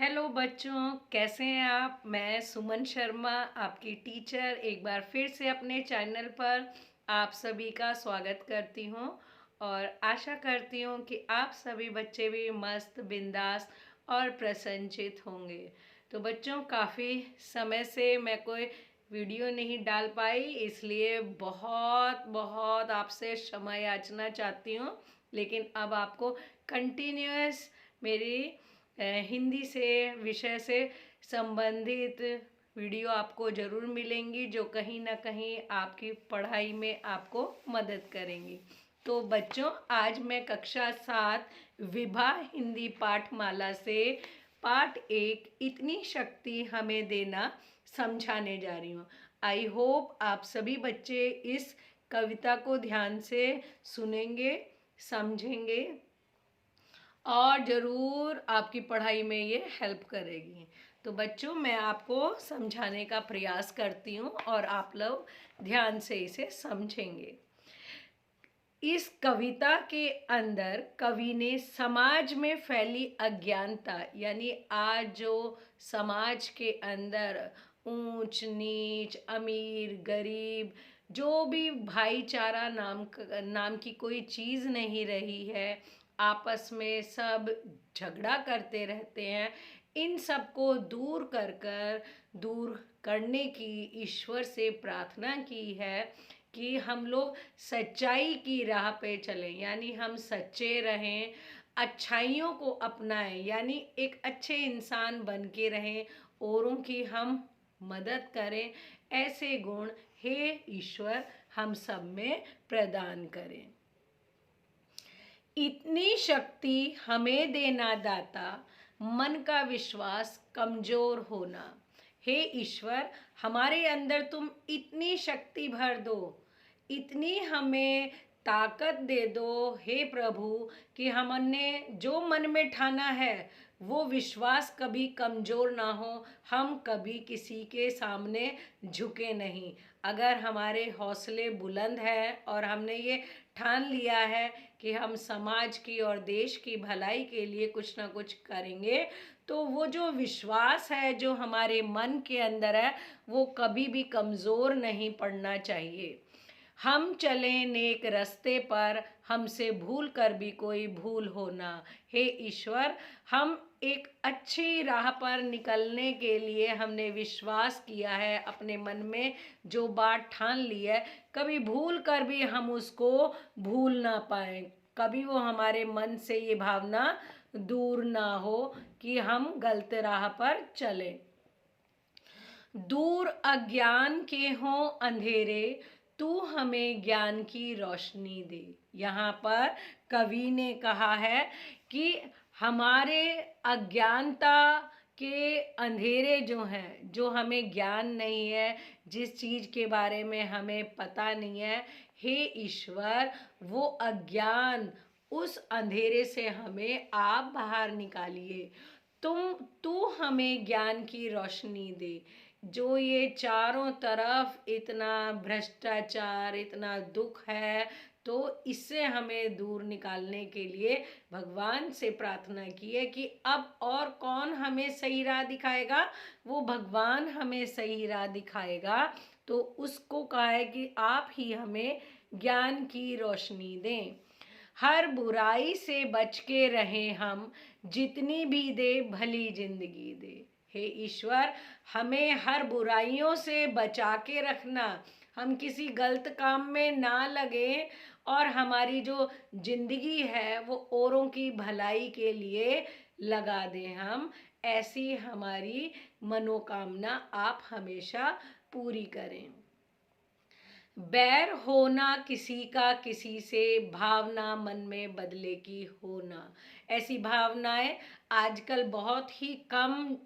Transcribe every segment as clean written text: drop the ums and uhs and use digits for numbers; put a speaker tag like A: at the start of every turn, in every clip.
A: Hello बच्चों, कैसे हैं आप। मैं सुमन शर्मा, आपकी टीचर, एक बार फिर से अपने चैनल पर आप सभी का स्वागत करती हूं और आशा करती हूं कि आप सभी बच्चे भी मस्त, बिंदास और प्रसन्नचित होंगे। तो बच्चों, काफ़ी समय से मैं कोई वीडियो नहीं डाल पाई, इसलिए बहुत बहुत आपसे क्षमा याचना चाहती हूँ। लेकिन अब आपको कंटिन्यूअस मेरी हिंदी से विषय से संबंधित वीडियो आपको ज़रूर मिलेंगी, जो कहीं ना कहीं आपकी पढ़ाई में आपको मदद करेंगी। तो बच्चों, आज मैं कक्षा 7 विभा हिंदी पाठमाला से पाठ 1 इतनी शक्ति हमें देना समझाने जा रही हूँ। आई होप आप सभी बच्चे इस कविता को ध्यान से सुनेंगे, समझेंगे और ज़रूर आपकी पढ़ाई में ये हेल्प करेगी। तो बच्चों, मैं आपको समझाने का प्रयास करती हूँ और आप लोग ध्यान से इसे समझेंगे। इस कविता के अंदर कवि ने समाज में फैली अज्ञानता, यानी आज जो समाज के अंदर ऊंच नीच, अमीर गरीब, जो भी भाईचारा नाम की कोई चीज़ नहीं रही है, आपस में सब झगड़ा करते रहते हैं, इन सब को दूर करने की ईश्वर से प्रार्थना की है कि हम लोग सच्चाई की राह पे चलें, यानी हम सच्चे रहें, अच्छाइयों को अपनाएं, यानी एक अच्छे इंसान बन के रहें, औरों की हम मदद करें। ऐसे गुण हे ईश्वर हम सब में प्रदान करें। इतनी शक्ति हमें देना दाता, मन का विश्वास कमजोर होना। हे ईश्वर, हमारे अंदर तुम इतनी शक्ति भर दो, इतनी हमें ताकत दे दो हे प्रभु, कि हमने जो मन में ठाना है वो विश्वास कभी कमज़ोर ना हो, हम कभी किसी के सामने झुके नहीं। अगर हमारे हौसले बुलंद हैं और हमने ये ठान लिया है कि हम समाज की और देश की भलाई के लिए कुछ ना कुछ करेंगे, तो वो जो विश्वास है जो हमारे मन के अंदर है, वो कभी भी कमज़ोर नहीं पड़ना चाहिए। हम चलें नेक रास्ते पर, हमसे भूल कर भी कोई भूल होना। हे ईश्वर, हम एक अच्छी राह पर निकलने के लिए हमने विश्वास किया है, अपने मन में जो बात ठान ली है, कभी भूल कर भी हम उसको भूल ना पाए, कभी वो हमारे मन से ये भावना दूर ना हो कि हम गलत राह पर चलें। दूर अज्ञान के हों अंधेरे, तू हमें ज्ञान की रोशनी दे। यहाँ पर कवि ने कहा है कि हमारे अज्ञानता के अंधेरे जो हैं, जो हमें ज्ञान नहीं है, जिस चीज़ के बारे में हमें पता नहीं है, हे ईश्वर, वो अज्ञान, उस अंधेरे से हमें आप बाहर निकालिए। तू हमें ज्ञान की रोशनी दे। जो ये चारों तरफ इतना भ्रष्टाचार, इतना दुख है, तो इससे हमें दूर निकालने के लिए भगवान से प्रार्थना की है कि अब और कौन हमें सही राह दिखाएगा, वो भगवान हमें सही राह दिखाएगा। तो उसको कहा है कि आप ही हमें ज्ञान की रोशनी दें। हर बुराई से बच के रहें हम, जितनी भी दे भली जिंदगी दे। हे ईश्वर, हमें हर बुराइयों से बचा के रखना, हम किसी गलत काम में ना लगे और हमारी जो जिंदगी है वो औरों की भलाई के लिए लगा दें। हम ऐसी हमारी मनोकामना आप हमेशा पूरी करें। बैर होना किसी का किसी से, भावना मन में बदले की होना। ऐसी भावनाएं आजकल बहुत ही कम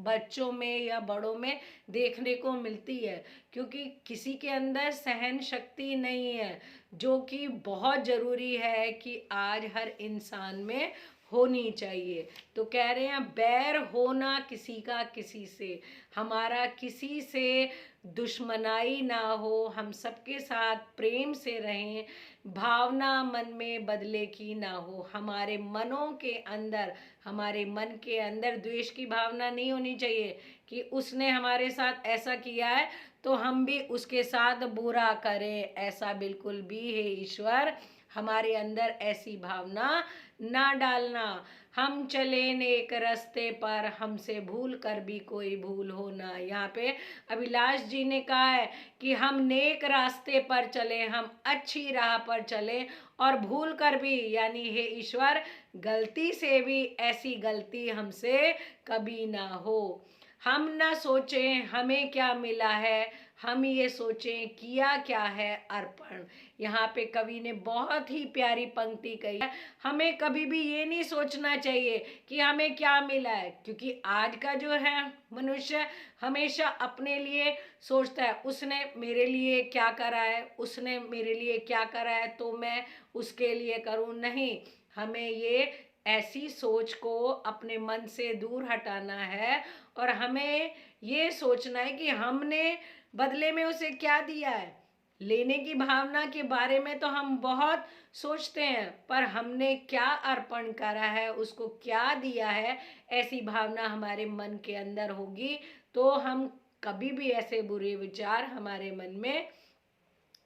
A: बच्चों में या बड़ों में देखने को मिलती है, क्योंकि किसी के अंदर सहन शक्ति नहीं है, जो कि बहुत ज़रूरी है कि आज हर इंसान में होनी चाहिए। तो कह रहे हैं बैर होना किसी का किसी से, हमारा किसी से दुश्मनाई ना हो, हम सबके साथ प्रेम से रहें, भावना मन में बदले की ना हो, हमारे मनों के अंदर, हमारे मन के अंदर द्वेष की भावना नहीं होनी चाहिए कि उसने हमारे साथ ऐसा किया है तो हम भी उसके साथ बुरा करें, ऐसा बिल्कुल भी है ईश्वर हमारे अंदर ऐसी भावना ना डालना। हम चले नेक रास्ते पर, हमसे भूल कर भी कोई भूल हो ना। यहाँ पे अभिलाष जी ने कहा है कि हम नेक रास्ते पर चले, हम अच्छी राह पर चले, और भूल कर भी यानी हे ईश्वर गलती से भी ऐसी गलती हमसे कभी ना हो। हम ना सोचें हमें क्या मिला है, हम ये सोचें किया क्या है अर्पण। यहाँ पे कवि ने बहुत ही प्यारी पंक्ति कही है, हमें कभी भी ये नहीं सोचना चाहिए कि हमें क्या मिला है, क्योंकि आज का जो है मनुष्य हमेशा अपने लिए सोचता है, उसने मेरे लिए क्या करा है, उसने मेरे लिए क्या करा है तो मैं उसके लिए करूं। नहीं, हमें ये ऐसी सोच को अपने मन से दूर हटाना है और हमें ये सोचना है कि हमने बदले में उसे क्या दिया है। लेने की भावना के बारे में तो हम बहुत सोचते हैं, पर हमने क्या अर्पण करा है, उसको क्या दिया है, ऐसी भावना हमारे मन के अंदर होगी तो हम कभी भी ऐसे बुरे विचार हमारे मन में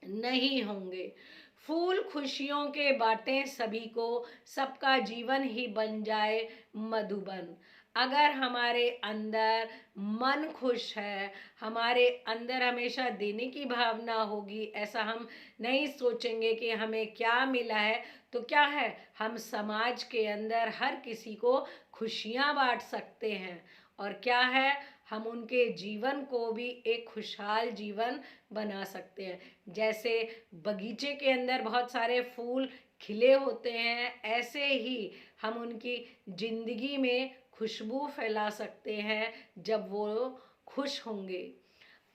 A: नहीं होंगे। फूल खुशियों के बाटें सभी को, सबका जीवन ही बन जाए मधुबन। अगर हमारे अंदर मन खुश है, हमारे अंदर हमेशा देने की भावना होगी, ऐसा हम नहीं सोचेंगे कि हमें क्या मिला है तो क्या है, हम समाज के अंदर हर किसी को खुशियाँ बांट सकते हैं। और क्या है, हम उनके जीवन को भी एक खुशहाल जीवन बना सकते हैं। जैसे बगीचे के अंदर बहुत सारे फूल खिले होते हैं, ऐसे ही हम उनकी जिंदगी में खुशबू फैला सकते हैं जब वो खुश होंगे।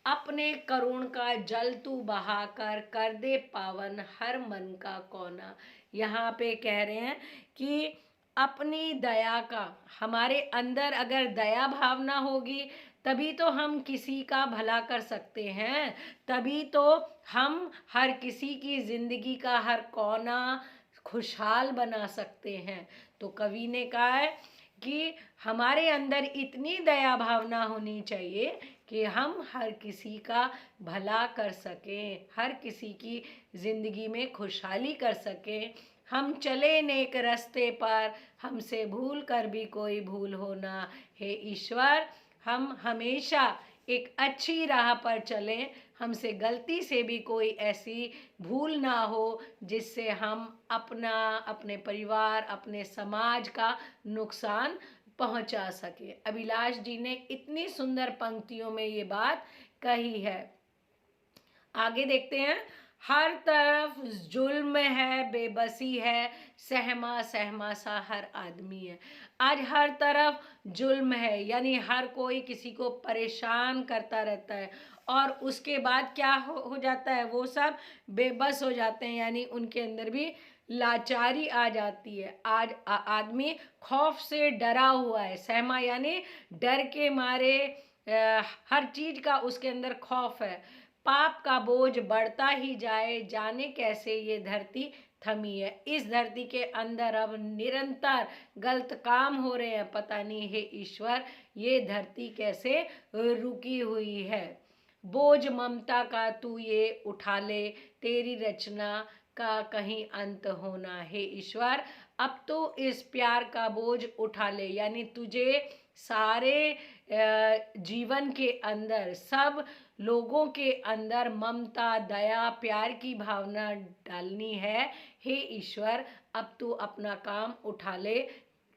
A: अपने करुण का जल तू बहा कर दे पावन हर मन का कोना। यहाँ पे कह रहे हैं कि अपनी दया का, हमारे अंदर अगर दया भावना होगी तभी तो हम किसी का भला कर सकते हैं, तभी तो हम हर किसी की जिंदगी का हर कोना खुशहाल बना सकते हैं। तो कवि ने कहा है कि हमारे अंदर इतनी दया भावना होनी चाहिए कि हम हर किसी का भला कर सकें, हर किसी की जिंदगी में खुशहाली कर सकें। हम चले नेक रास्ते पर, हमसे भूल कर भी कोई भूल हो ना। हे ईश्वर, हम हमेशा एक अच्छी राह पर चलें, हमसे गलती से भी कोई ऐसी भूल ना हो जिससे हम अपना, अपने परिवार, अपने समाज का नुकसान पहुंचा सके। अभिलाष जी ने इतनी सुंदर पंक्तियों में ये बात कही है। आगे देखते हैं, हर तरफ जुल्म है, बेबसी है, सहमा सहमा सा हर आदमी है। आज हर तरफ जुल्म है, यानी हर कोई किसी को परेशान करता रहता है, और उसके बाद क्या हो जाता है, वो सब बेबस हो जाते हैं, यानी उनके अंदर भी लाचारी आ जाती है। आज आदमी खौफ से डरा हुआ है, सहमा यानी डर के मारे हर चीज का उसके अंदर खौफ है। पाप का बोझ बढ़ता ही जाए, जाने कैसे ये धरती थमी है। इस धरती के अंदर अब निरंतर गलत काम हो रहे हैं, पता नहीं है ईश्वर ये धरती कैसे रुकी हुई है। बोझ ममता का तू ये उठा ले, तेरी रचना का कहीं अंत होना है ईश्वर। अब तो इस प्यार का बोझ उठा ले, यानी तुझे सारे जीवन के अंदर, सब लोगों के अंदर ममता, दया, प्यार की भावना डालनी है। हे ईश्वर, अब तू अपना काम उठा ले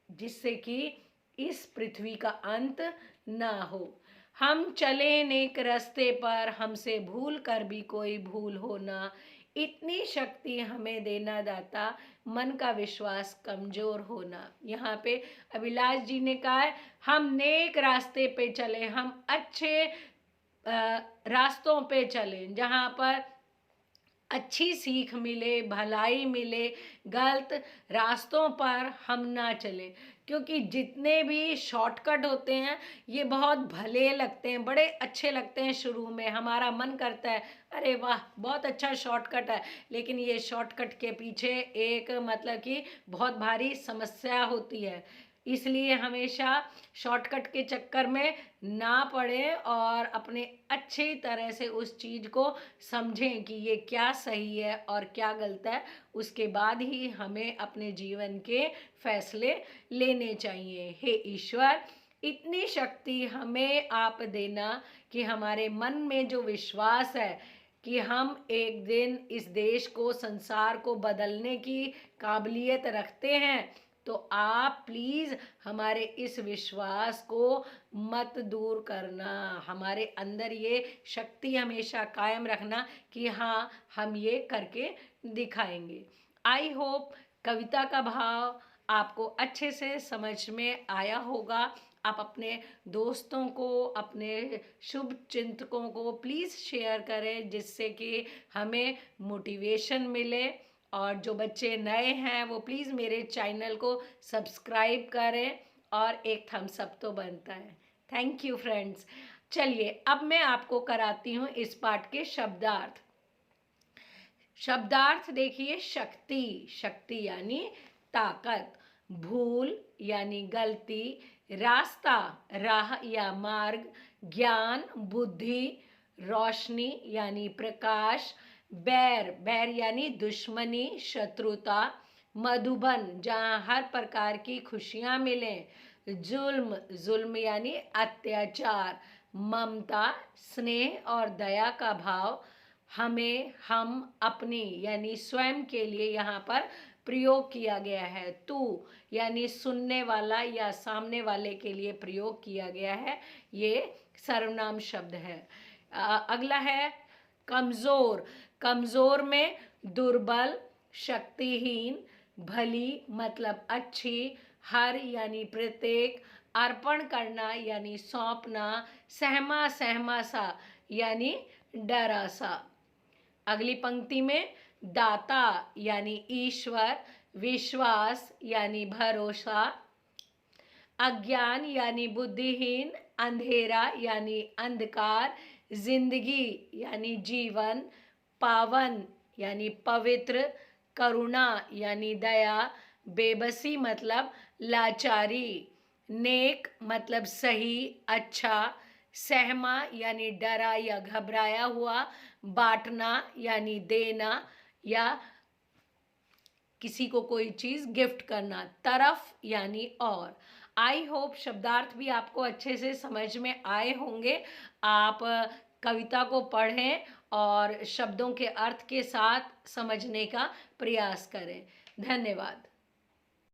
A: जिससे कि इस पृथ्वी का अंत ना हो। हम चले नेक रास्ते पर, हमसे भूल कर भी कोई भूल हो ना। इतनी शक्ति हमें देना दाता, मन का विश्वास कमजोर होना। यहाँ पे अभिलाष जी ने कहा है हम नेक रास्ते पे चले, हम अच्छे रास्तों पे चलें, जहाँ पर अच्छी सीख मिले, भलाई मिले, गलत रास्तों पर हम ना चलें। क्योंकि जितने भी शॉर्टकट होते हैं ये बहुत भले लगते हैं, बड़े अच्छे लगते हैं, शुरू में हमारा मन करता है अरे वाह बहुत अच्छा शॉर्टकट है, लेकिन ये शॉर्टकट के पीछे एक मतलब कि बहुत भारी समस्या होती है। इसलिए हमेशा शॉर्टकट के चक्कर में ना पड़े और अपने अच्छी तरह से उस चीज़ को समझें कि ये क्या सही है और क्या गलत है, उसके बाद ही हमें अपने जीवन के फैसले लेने चाहिए। हे ईश्वर, इतनी शक्ति हमें आप देना कि हमारे मन में जो विश्वास है कि हम एक दिन इस देश को, संसार को बदलने की काबिलियत रखते हैं, तो आप प्लीज़ हमारे इस विश्वास को मत दूर करना, हमारे अंदर ये शक्ति हमेशा कायम रखना कि हाँ हम ये करके दिखाएंगे। आई होप कविता का भाव आपको अच्छे से समझ में आया होगा। आप अपने दोस्तों को, अपने शुभ चिंतकों को प्लीज़ शेयर करें, जिससे कि हमें मोटिवेशन मिले। और जो बच्चे नए हैं वो प्लीज़ मेरे चैनल को सब्सक्राइब करें और एक थम्स अप तो बनता है। Thank you friends. चलिए अब मैं आपको कराती हूँ इस पाठ के शब्दार्थ। शब्दार्थ देखिए, शक्ति, शक्ति यानी ताकत, भूल यानी गलती, रास्ता, राह या मार्ग, ज्ञान, बुद्धि, रोशनी यानी प्रकाश, बैर, बैर यानी दुश्मनी, शत्रुता, मधुबन जहाँ हर प्रकार की खुशियाँ मिलें, जुल्म, जुल्म यानी अत्याचार, ममता, स्नेह और दया का भाव, हमें, हम, अपनी यानी स्वयं के लिए यहाँ पर प्रयोग किया गया है। तू यानी सुनने वाला या सामने वाले के लिए प्रयोग किया गया है, ये सर्वनाम शब्द है। अगला है कमज़ोर। कमज़ोर में दुर्बल, शक्तिहीन, भली मतलब अच्छी, हर यानी प्रत्येक, अर्पण करना यानी सौंपना, सहमा सहमा सा यानी डरा सा। अगली पंक्ति में दाता यानी ईश्वर, विश्वास यानी भरोसा, अज्ञान यानी बुद्धिहीन, अंधेरा यानी अंधकार, जिंदगी यानी जीवन, पावन यानी पवित्र, करुणा यानी दया, बेबसी मतलब लाचारी, नेक मतलब सही, अच्छा, सहमा यानी डरा या घबराया हुआ, बांटना यानी देना या किसी को कोई चीज़ गिफ्ट करना, तरफ यानी और। आई होप शब्दार्थ भी आपको अच्छे से समझ में आए होंगे। आप कविता को पढ़ें और शब्दों के अर्थ के साथ समझने का प्रयास करें। धन्यवाद।